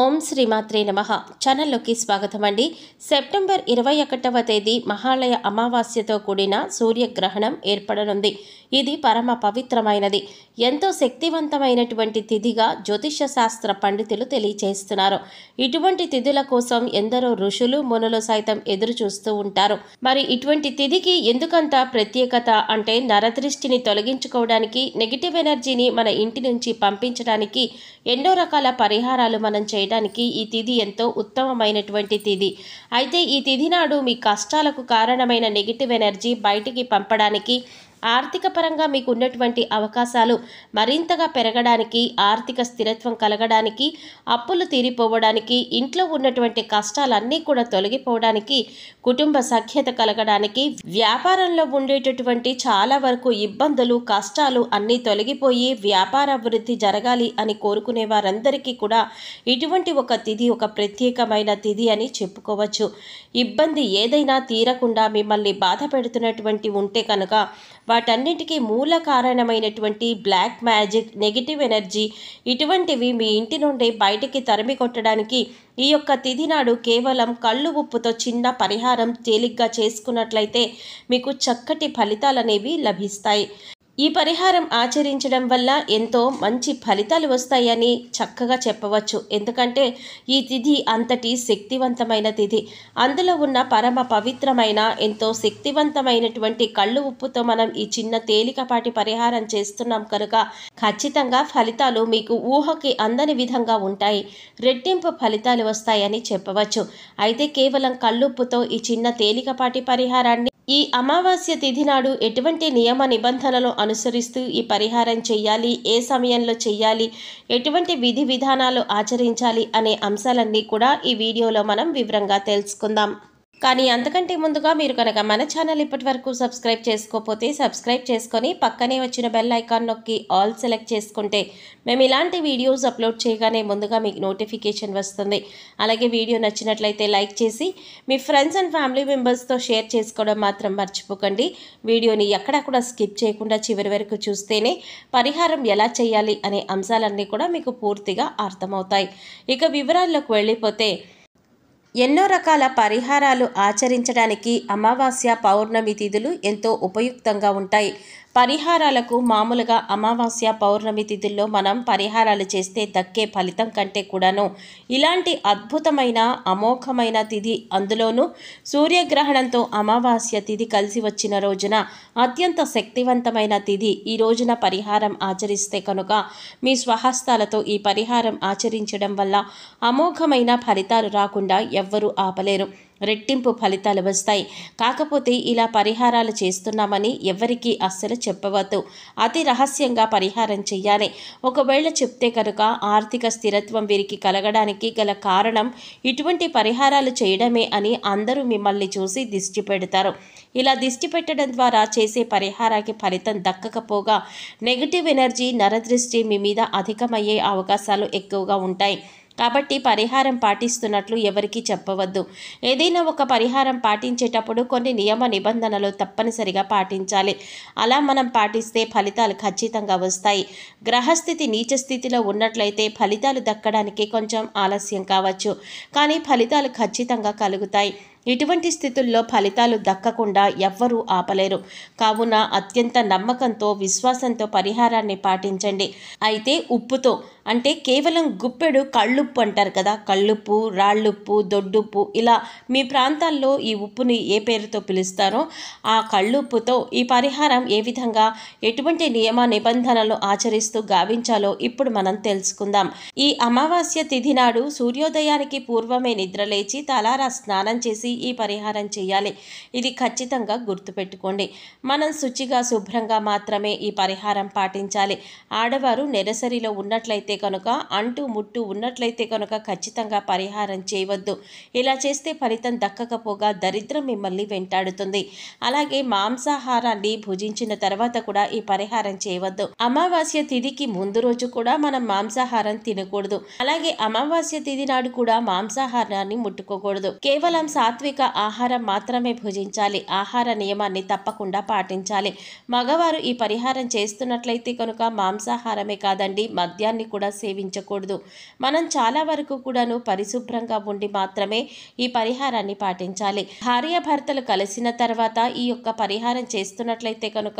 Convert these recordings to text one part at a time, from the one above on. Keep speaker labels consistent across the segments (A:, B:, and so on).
A: ఓం శ్రీమాత్రే నమః. ఛానల్లోకి స్వాగతం అండి. సెప్టెంబర్ 21వ తేదీ మహాలయ అమావాస్యతో కూడిన సూర్యగ్రహణం ఏర్పడనుంది. ఇది పరమ పవిత్రమైనది, ఎంతో శక్తివంతమైనటువంటి తిథిగా జ్యోతిష శాస్త్ర పండితులు తెలియచేస్తున్నారు. ఇటువంటి తిథుల కోసం ఎందరో ఋషులు మునులు సైతం ఎదురు చూస్తూ ఉంటారు. మరి ఇటువంటి తిథికి ఎందుకంత ప్రత్యేకత అంటే నరదృష్టిని తొలగించుకోవడానికి, నెగిటివ్ ఎనర్జీని మన ఇంటి నుంచి పంపించడానికి ఎన్నో రకాల పరిహారాలు మనం చేయడానికి ఈ తిథి ఎంతో ఉత్తమమైనటువంటి తిథి. అయితే ఈ తిథి నాడు మీ కష్టాలకు కారణమైన నెగిటివ్ ఎనర్జీ బయటికి పంపడానికి, ఆర్థిక పరంగా మీకు ఉన్నటువంటి అవకాశాలు మరింతగా పెరగడానికి, ఆర్థిక స్థిరత్వం కలగడానికి, అప్పులు తీరిపోవడానికి, ఇంట్లో ఉన్నటువంటి కష్టాలన్నీ కూడా తొలగిపోవడానికి, కుటుంబ సఖ్యత కలగడానికి, వ్యాపారంలో ఉండేటటువంటి చాలా వరకు ఇబ్బందులు కష్టాలు అన్నీ తొలగిపోయి వ్యాపార అభివృద్ధి జరగాలి అని కోరుకునే వారందరికీ కూడా ఇటువంటి ఒక తిథి ఒక ప్రత్యేకమైన తిథి అని చెప్పుకోవచ్చు. ఇబ్బంది ఏదైనా తీరకుండా మిమ్మల్ని బాధ పెడుతున్నటువంటి ఉంటే కనుక వాటన్నిటికీ మూల కారణమైనటువంటి బ్లాక్ మ్యాజిక్, నెగిటివ్ ఎనర్జీ ఇటువంటివి మీ ఇంటి నుండి బయటికి తరిమి కొట్టడానికి ఈ యొక్క తిథి నాడు కేవలం కళ్ళు ఉప్పుతో చిన్న పరిహారం తేలిగ్గా చేసుకున్నట్లయితే మీకు చక్కటి ఫలితాలనేవి లభిస్తాయి. ఈ పరిహారం ఆచరించడం వల్ల ఎంతో మంచి ఫలితాలు వస్తాయని చక్కగా చెప్పవచ్చు. ఎందుకంటే ఈ తిథి అంతటి శక్తివంతమైన తిథి. అందులో ఉన్న పరమ పవిత్రమైన ఎంతో శక్తివంతమైనటువంటి కళ్ళు ఉప్పుతో మనం ఈ చిన్న తేలికపాటి పరిహారం చేస్తున్నాం కనుక ఖచ్చితంగా ఫలితాలు మీకు ఊహకి అందని విధంగా ఉంటాయి. రెట్టింపు ఫలితాలు వస్తాయని చెప్పవచ్చు. అయితే కేవలం కళ్ళుప్పుతో ఈ చిన్న తేలికపాటి పరిహారాన్ని ఈ అమావాస్య తిథి నాడు ఎటువంటి నియమ నిబంధనలు అనుసరిస్తూ ఈ పరిహారం చేయాలి, ఏ సమయంలో చేయాలి, ఎటువంటి విధి విధానాలు ఆచరించాలి అనే అంశాలన్నీ కూడా ఈ వీడియోలో మనం వివరంగా తెలుసుకుందాం. కానీ అంతకంటే ముందుగా మీరు కనుక మన ఛానల్ ఇప్పటి వరకు సబ్స్క్రైబ్ చేసుకోకపోతే సబ్స్క్రైబ్ చేసుకొని పక్కనే వచ్చిన బెల్ ఐకాన్ నొక్కి ఆల్ సెలెక్ట్ చేసుకుంటే మేము ఇలాంటి వీడియోస్ అప్లోడ్ చేయగానే ముందుగా మీకు నోటిఫికేషన్ వస్తుంది. అలాగే వీడియో నచ్చినట్లయితే లైక్ చేసి మీ ఫ్రెండ్స్ అండ్ ఫ్యామిలీ మెంబర్స్తో షేర్ చేసుకోవడం మాత్రం మర్చిపోకండి. వీడియోని ఎక్కడా కూడా స్కిప్ చేయకుండా చివరి వరకు చూస్తేనే పరిహారం ఎలా చేయాలి అనే అంశాలన్నీ కూడా మీకు పూర్తిగా అర్థమవుతాయి. ఇక వివరాల్లోకి వెళ్ళిపోతే ఎన్నో రకాల పరిహారాలు ఆచరించడానికి అమావాస్య, పౌర్ణమి తిథులు ఎంతో ఉపయుక్తంగా ఉంటాయి. పరిహారాలకు మామూలుగా అమావాస్య, పౌర్ణమి తిథుల్లో మనం పరిహారాలు చేస్తే దక్కే ఫలితం కంటే కూడాను ఇలాంటి అద్భుతమైన అమోఘమైన తిథి, అందులోనూ సూర్యగ్రహణంతో అమావాస్య తిథి కలిసి వచ్చిన రోజున అత్యంత శక్తివంతమైన తిథి. ఈ రోజున పరిహారం ఆచరిస్తే కనుక మీ స్వహస్తాలతో ఈ పరిహారం ఆచరించడం వల్ల అమోఘమైన ఫలితాలు రాకుండా ఎవ్వరూ ఆపలేరు. రెట్టింపు ఫలితాలు వస్తాయి. కాకపోతే ఇలా పరిహారాలు చేస్తున్నామని ఎవరికీ అస్సలు చెప్పవద్దు. అతి రహస్యంగా పరిహారం చెయ్యాలి. ఒకవేళ చెప్తే కనుక ఆర్థిక స్థిరత్వం వీరికి కలగడానికి గల కారణం ఇటువంటి పరిహారాలు చేయడమే అని అందరూ మిమ్మల్ని చూసి దిష్టి పెడతారు. ఇలా దిష్టి పెట్టడం ద్వారా చేసే పరిహారానికి ఫలితం దక్కకపోగా నెగిటివ్ ఎనర్జీ, నరదృష్టి మీ మీద అధికమయ్యే అవకాశాలు ఎక్కువగా ఉంటాయి. కాబట్టి పరిహారం పాటిస్తున్నట్లు ఎవరికీ చెప్పవద్దు. ఏదైనా ఒక పరిహారం పాటించేటప్పుడు కొన్ని నియమ నిబంధనలు తప్పనిసరిగా పాటించాలి. అలా మనం పాటిస్తే ఫలితాలు ఖచ్చితంగా వస్తాయి. గ్రహస్థితి నీచ స్థితిలో ఉన్నట్లయితే ఫలితాలు దక్కడానికి కొంచెం ఆలస్యం కావచ్చు, కానీ ఫలితాలు ఖచ్చితంగా కలుగుతాయి. ఇటువంటి స్థితుల్లో ఫలితాలు దక్కకుండా ఎవ్వరూ ఆపలేరు. కావున అత్యంత నమ్మకంతో, విశ్వాసంతో పరిహారాన్ని పాటించండి. అయితే ఉప్పుతో, అంటే కేవలం గుప్పెడు కళ్ళుప్పు అంటారు కదా, కళ్ళుప్పు, రాళ్ళుప్పు, దొడ్డుప్పు, ఇలా మీ ప్రాంతాల్లో ఈ ఉప్పుని ఏ పేరుతో పిలుస్తారో ఆ కళ్ళుప్పుతో ఈ పరిహారం ఏ విధంగా, ఎటువంటి నియమ నిబంధనలు ఆచరిస్తూ గావించాలో ఇప్పుడు మనం తెలుసుకుందాం. ఈ అమావాస్య తిథి నాడు సూర్యోదయానికి పూర్వమే నిద్రలేచి తలారా స్నానం చేసి ఈ పరిహారం చేయాలి. ఇది ఖచ్చితంగా గుర్తుపెట్టుకోండి. మనం శుచిగా, శుభ్రంగా మాత్రమే ఈ పరిహారం పాటించాలి. ఆడవారు నెలసరిలో ఉన్నట్లయితే కనుక, అంటు ముట్టు ఉన్నట్లయితే కనుక ఖచ్చితంగా పరిహారం చేయవద్దు. ఇలా చేస్తే ఫలితం దక్కకపోగా దరిద్రం మిమ్మల్ని వెంటాడుతుంది. అలాగే మాంసాహారాన్ని భుజించిన తర్వాత కూడా ఈ పరిహారం చేయవద్దు. అమావాస్య తిథికి ముందు రోజు కూడా మనం మాంసాహారం తినకూడదు. అలాగే అమావాస్య తిథి నాడు కూడా మాంసాహారాన్ని ముట్టుకోకూడదు. కేవలం సాత్విక ఆహారం మాత్రమే భుజించాలి. ఆహార నియమాన్ని తప్పకుండా పాటించాలి. మగవారు ఈ పరిహారం చేస్తున్నట్లయితే కనుక మాంసాహారమే కాదండి, మద్యాన్ని కూడా కూడా సేవించకూడదు. మనం చాలా వరకు కూడాను పరిశుభ్రంగా ఉండి మాత్రమే ఈ పరిహారాన్ని పాటించాలి. భార్యాభర్తలు కలిసిన తర్వాత ఈ యొక్క పరిహారం చేస్తున్నట్లయితే కనుక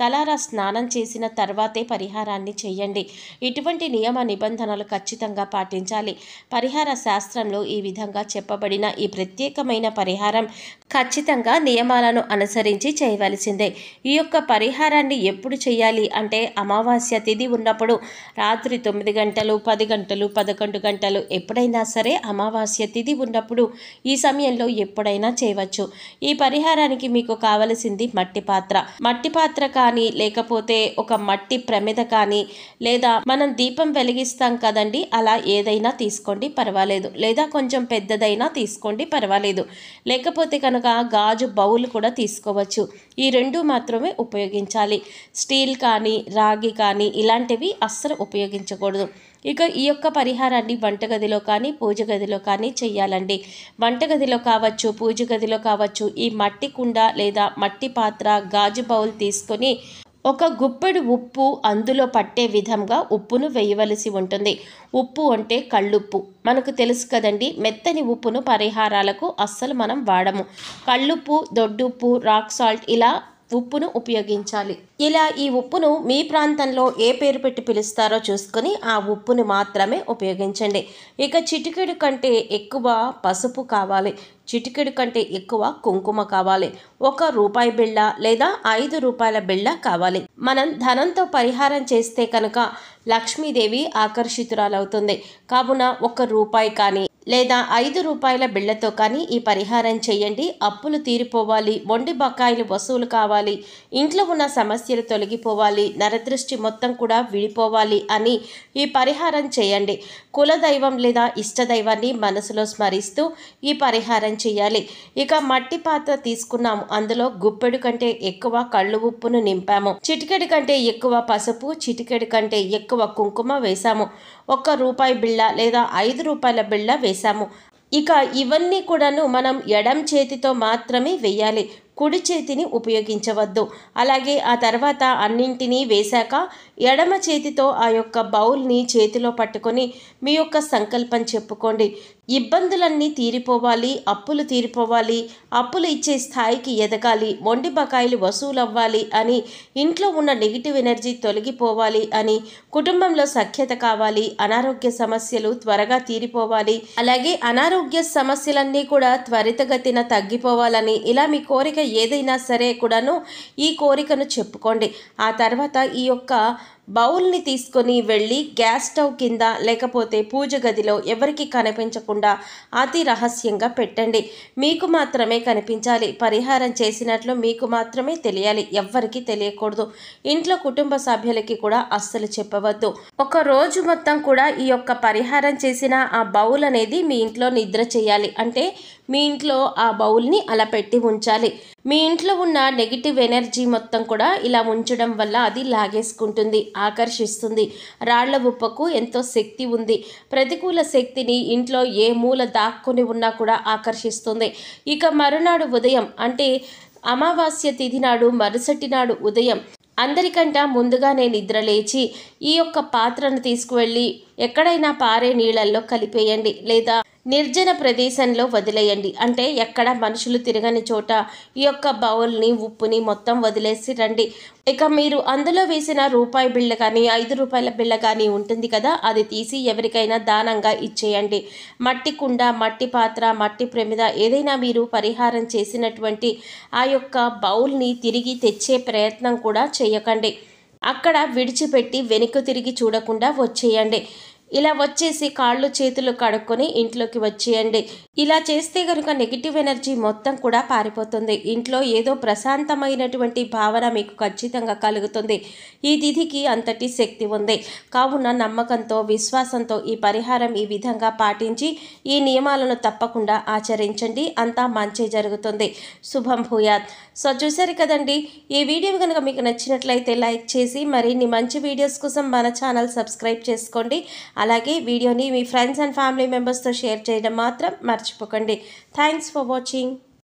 A: తలారా స్నానం చేసిన తర్వాతే పరిహారాన్ని చేయండి. ఇటువంటి నియమ నిబంధనలు ఖచ్చితంగా పాటించాలి. పరిహార శాస్త్రంలో ఈ విధంగా చెప్పబడిన ఈ ప్రత్యేకమైన పరిహారం ఖచ్చితంగా నియమాలను అనుసరించి చేయవలసిందే. ఈ యొక్క పరిహారాన్ని ఎప్పుడు చేయాలి అంటే అమావాస్య తిథి ఉన్నప్పుడు రాత్రి 9 గంటలు, 10 గంటలు, 11 గంటలు ఎప్పుడైనా సరే అమావాస్య తిథి ఉన్నప్పుడు ఈ సమయంలో ఎప్పుడైనా చేయవచ్చు. ఈ పరిహారానికి మీకు కావలసింది మట్టి పాత్ర. మట్టి పాత్ర కానీ లేకపోతే ఒక మట్టి ప్రమిద కానీ లేదా మనం దీపం వెలిగిస్తాం కదండి, అలా ఏదైనా తీసుకోండి పర్వాలేదు. లేదా కొంచెం పెద్దదైనా తీసుకోండి పర్వాలేదు. లేకపోతే కనుక గాజు బౌల్ కూడా తీసుకోవచ్చు. ఈ రెండు మాత్రమే ఉపయోగించాలి. స్టీల్ కానీ రాగి కానీ ఇలాంటివి అస్సలు ఉపయోగించకూడదు. ఇక ఈ యొక్క పరిహారాన్ని వంటగదిలో కానీ పూజ గదిలో కానీ చెయ్యాలండి. వంటగదిలో కావచ్చు, పూజ గదిలో కావచ్చు, ఈ మట్టి కుండ లేదా మట్టి పాత్ర, గాజు బౌల్ తీసుకొని ఒక గుప్పెడు ఉప్పు అందులో పట్టే విధంగా ఉప్పును వేయవలసి ఉంటుంది. ఉప్పు అంటే కళ్ళుప్పు మనకు తెలుసు కదండి. మెత్తని ఉప్పును పరిహారాలకు అస్సలు మనం వాడము. కళ్ళుప్పు, దొడ్డుప్పు, రాక్ సాల్ట్ ఇలా ఉప్పును ఉపయోగించాలి. ఇలా ఈ ఉప్పును మీ ప్రాంతంలో ఏ పేరు పెట్టి పిలుస్తారో చూసుకొని ఆ ఉప్పును మాత్రమే ఉపయోగించండి. ఇక చిటికెడు కంటే ఎక్కువ పసుపు కావాలి. చిటికెడు కంటే ఎక్కువ కుంకుమ కావాలి. 1 రూపాయి బిళ్ళ లేదా 5 రూపాయల బిళ్ళ కావాలి. మనం ధనంతో పరిహారం చేస్తే కనుక లక్ష్మీదేవి ఆకర్షితురాలవుతుంది. కావున 1 రూపాయి కానీ లేదా 5 రూపాయల బిళ్ళతో కానీ ఈ పరిహారం చేయండి. అప్పులు తీరిపోవాలి, మొండి బకాయిలు వసూలు కావాలి, ఇంట్లో ఉన్న సమస్యలు తొలగిపోవాలి, నరదృష్టి మొత్తం కూడా విడిపోవాలి అని ఈ పరిహారం చేయండి. కులదైవం లేదా ఇష్టదైవాన్ని మనసులో స్మరిస్తూ ఈ పరిహారం చేయాలి. ఇక మట్టి పాత్ర తీసుకున్నాము, అందులో గుప్పెడు కంటే ఎక్కువ కళ్ళు ఉప్పును నింపాము. చిటికెడు కంటే ఎక్కువ పసుపు, చిటికెడు కంటే ఎక్కువ కుంకుమ వేశాము. 1 రూపాయి బిళ్ళ లేదా 5 రూపాయల బిళ్ళ వేశాము. ఇక ఇవన్నీ కూడాను మనం ఎడం చేతితో మాత్రమే వేయాలి. కుడి చేతిని ఉపయోగించవద్దు. అలాగే ఆ తర్వాత అన్నింటినీ వేశాక ఎడమ చేతితో ఆ యొక్క బౌల్ని చేతిలో పట్టుకొని మీ యొక్క సంకల్పం చెప్పుకోండి. ఇబ్బందులన్నీ తీరిపోవాలి, అప్పులు తీరిపోవాలి, అప్పులు ఇచ్చే స్థాయికి ఎదగాలి, మొండి బకాయిలు వసూలవ్వాలి అని, ఇంట్లో ఉన్న నెగిటివ్ ఎనర్జీ తొలగిపోవాలి అని, కుటుంబంలో సఖ్యత కావాలి, అనారోగ్య సమస్యలు త్వరగా తీరిపోవాలి, అలాగే అనారోగ్య సమస్యలన్నీ కూడా త్వరితగతిన తగ్గిపోవాలని, ఇలా మీ కోరిక ఏదైనా సరే కూడాను ఈ కోరికను చెప్పుకోండి. ఆ తర్వాత ఈ యొక్క బౌల్ని తీసుకొని వెళ్ళి గ్యాస్ స్టవ్ కింద లేకపోతే పూజ గదిలో ఎవరికి కనిపించకుండా అతి రహస్యంగా పెట్టండి. మీకు మాత్రమే కనిపించాలి. పరిహారం చేసినట్లు మీకు మాత్రమే తెలియాలి, ఎవ్వరికి తెలియకూడదు. ఇంట్లో కుటుంబ సభ్యులకి కూడా అస్సలు చెప్పవద్దు. ఒక రోజు మొత్తం కూడా ఈ యొక్క పరిహారం చేసిన ఆ బౌల్ అనేది మీ ఇంట్లో నిద్ర చేయాలి. అంటే మీ ఇంట్లో ఆ బౌల్ని అలా పెట్టి ఉంచాలి. మీ ఇంట్లో ఉన్న నెగిటివ్ ఎనర్జీ మొత్తం కూడా ఇలా ఉంచడం వల్ల అది లాగేసుకుంటుంది, ఆకర్షిస్తుంది. రాళ్ల ఉప్పకు ఎంతో శక్తి ఉంది. ప్రతికూల శక్తిని ఇంట్లో ఏ మూల దాక్కుని ఉన్నా కూడా ఆకర్షిస్తుంది. ఇక మరునాడు ఉదయం అంటే అమావాస్య తిథి నాడు మరుసటి నాడు ఉదయం అందరికంటే ముందుగానే నిద్ర లేచి ఈ యొక్క పాత్రను తీసుకువెళ్ళి ఎక్కడైనా పారే నీళ్ళల్లో కలిపేయండి లేదా నిర్జన ప్రదేశంలో వదిలేయండి. అంటే ఎక్కడ మనుషులు తిరగని చోట ఈ యొక్క బౌల్ని ఉప్పుని మొత్తం వదిలేసి రండి. ఇక మీరు అందులో వేసిన రూపాయి బిళ్ళ కానీ 5 రూపాయల బిళ్ళ కానీ ఉంటుంది కదా, అది తీసి ఎవరికైనా దానంగా ఇచ్చేయండి. మట్టి కుండ, మట్టి పాత్ర, మట్టి ప్రమిద ఏదైనా మీరు పరిహారం చేసినటువంటి ఆ యొక్క బౌల్ని తిరిగి తెచ్చే ప్రయత్నం కూడా చేయకండి. అక్కడ విడిచిపెట్టి వెనుక తిరిగి చూడకుండా వచ్చేయండి. ఇలా వచ్చేసి కాళ్ళు చేతులు కడుక్కొని ఇంట్లోకి వచ్చేయండి. ఇలా చేస్తే కనుక నెగిటివ్ ఎనర్జీ మొత్తం కూడా పారిపోతుంది. ఇంట్లో ఏదో ప్రశాంతమైనటువంటి భావన మీకు ఖచ్చితంగా కలుగుతుంది. ఈ తిథికి అంతటి శక్తి ఉంది. కావున నమ్మకంతో, విశ్వాసంతో ఈ పరిహారం ఈ విధంగా పాటించి ఈ నియమాలను తప్పకుండా ఆచరించండి. అంతా మంచి జరుగుతుంది. శుభం భూయాత్. సో చూసారు కదండి, ఈ వీడియో కనుక మీకు నచ్చినట్లయితే లైక్ చేసి మరిన్ని మంచి వీడియోస్ కోసం మన ఛానల్ సబ్స్క్రైబ్ చేసుకోండి. అలాగే వీడియోని మీ ఫ్రెండ్స్ అండ్ ఫ్యామిలీ మెంబర్స్తో షేర్ చేయడం మాత్రం మర్చిపోకండి. Thanks for watching.